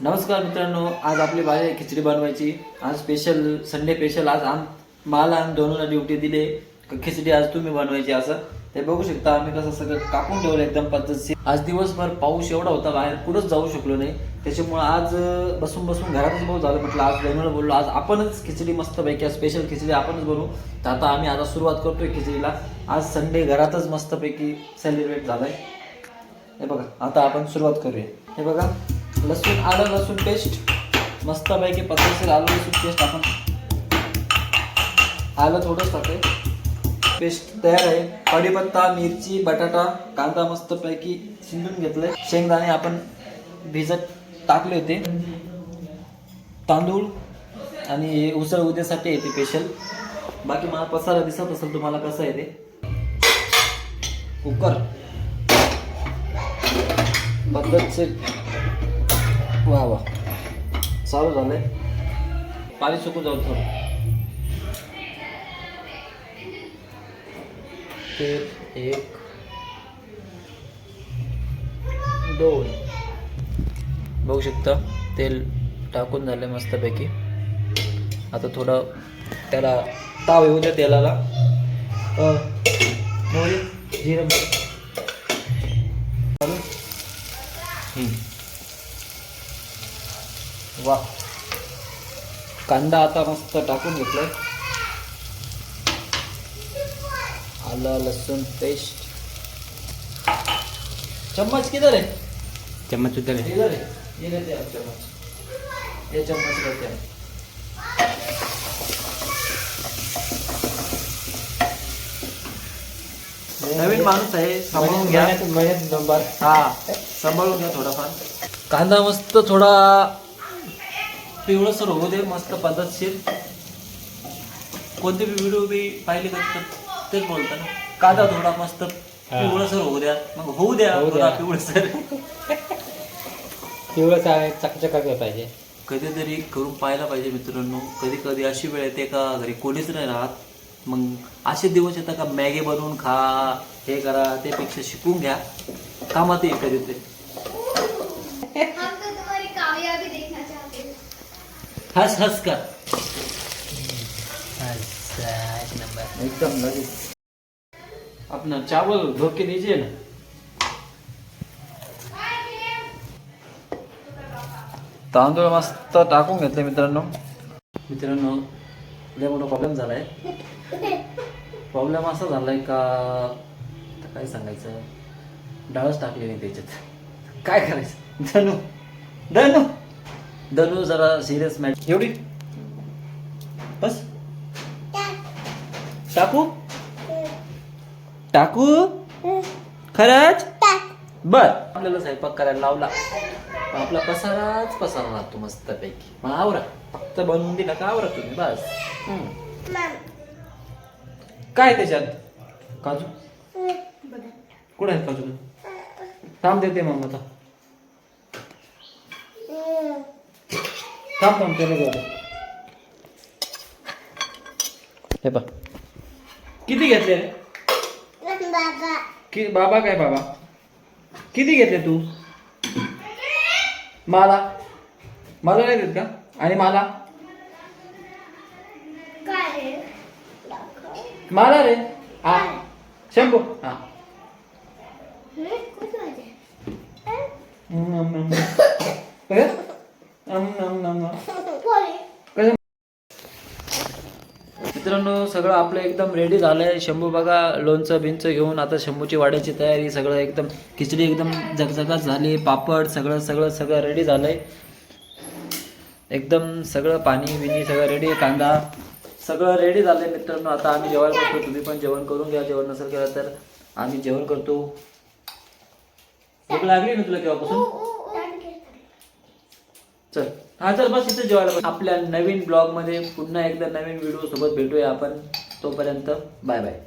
नमस्कार मित्रांनो, आज आपली बारी आहे खिचडी बनवायची. आज स्पेशल संडे स्पेशल. आज मला आणि दोनोला ड्युटी दिले खिचडी आज तुम्ही बनवायची. असं ते बघू शकता आम्ही कसं सगळं कापून ठेवलं एकदम पद्धतशीर. आज दिवसभर पाऊस एवढा होता, बाहेर कुठंच जाऊ शकलो नाही. त्याच्यामुळे आज बसून बसून घरातच बहुत झालं. म्हटलं आज दोनोला बोललो आज आपणच खिचडी मस्तपैकी स्पेशल खिचडी आपणच बनवू. तर आता आता सुरुवात करतोय खिचडीला. आज संडे घरातच मस्तपैकी सेलिब्रेट झालाय. हे बघा, आता आपण सुरुवात करूया. हे बघा, लसूण आलं लसूण पेस्ट मस्तपैकी पद्धतशीर आलं लसूण पेस्ट आपण आलं थोडंच टाकते. पेस्ट तयार आहे. कढीपत्ता, मिरची, बटाटा, कांदा मस्तपैकी शिंदून घेतलंय. शेंगदाणे आपण भिजत टाकले होते. तांदूळ आणि उसळ उद्यासाठी आहे ते स्पेशल. बाकी मला पसारा दिसत असेल तुम्हाला कसं आहे ते. कुकर पद्धतशीर वा वा चालू झालंय. पाणी सुकू जाऊ थोडं. तेल 1 2 बघू शकता तेल टाकून झालं मस्तपैकी. आता थोडं त्याला ताव येऊ द्या तेलाला. मोहरी जिरं वा. कांदा आता मस्त टाकून घेतलाय. आलं लसूण पेस्ट. चम्मच किधर है? चम्मच उधर है. इधर है. ये लेते हैं चम्मच. ये चम्मच लेते हैं. नवीन माणूस आहे, सांभाळून घ्या. नंबर हा, सांभाळून घ्या थोडाफार. कांदा मस्त थोडा पिवळसर होऊ दे मस्त पद्धतशीर. कोणते बी व्हिडिओ बी पाहिले का तेच बोलतात ना, कांदा थोडा मस्त पिवळसर होऊ द्या. मग होऊ द्या थोडा पिवळसर. पिवळं चकचकायला पाहिजे. कधीतरी करून पाहायला पाहिजे मित्रांनो. कधी कधी अशी वेळ येते का घरी कोणीच नाही राहत. मग असे दिवस येतात का मॅगी बनवून खा, हे करा. त्यापेक्षा शिकून घ्या, कामात येईल कधीतरी. हस हस कर एकदम लगेच. अपना चावल धो के दीजिए ना. तांदूळ मस्त टाकून घेतले मित्रांनो. लय मोठा प्रॉब्लेम झालाय. प्रॉब्लेम असा झालाय का काय सांगायचं, डाळच टाकली नाही त्याच्यात. काय करायचं. धनू धनू धनू जरा सिरियस मॅच. एवढी बस टाकू टाकू खरंच बर. आपल्याला स्वयंपाक करायला लावला, आपला पसारा राहतो मस्तपैकी. मग आवरा, फक्त बनवून दिला का आवरा तुम्ही बस. काय त्याच्यात काजू कुठे आहेत काजू? थांब देते मग. आता थांब त्याला जाऊ. हे बा किती घेतले रे? बाबा काय बाबा किती घेतले तू? मला नाही देत का? आणि मला रे हा शंभू हा. मित्रांनो सगळं आपलं एकदम रेडी झालंय. शंभू बघा लोणचं बिंचं घेऊन आता शंभूची वाड्याची तयारी. सगळं एकदम खिचडी एकदम झगझगात झाली. पापड सगळं सगळं सगळं रेडी झालंय एकदम. सगळं पाणी बिणी सगळं रेडी. कांदा सगळं रेडी झालंय मित्रांनो. आता आम्ही जेवण करतो. तुम्ही पण जेवण करून घ्या. जेवण नसेल केलं तर आम्ही जेवण करतो. भूक लागली ना तुला केव्हापासून? चल हा चल बस इथे जेवायला. आपल्या नवीन ब्लॉग मध्ये पुन्हा एकदा नवीन व्हिडिओ सोबत भेटूया आपण. तोपर्यंत बाय बाय.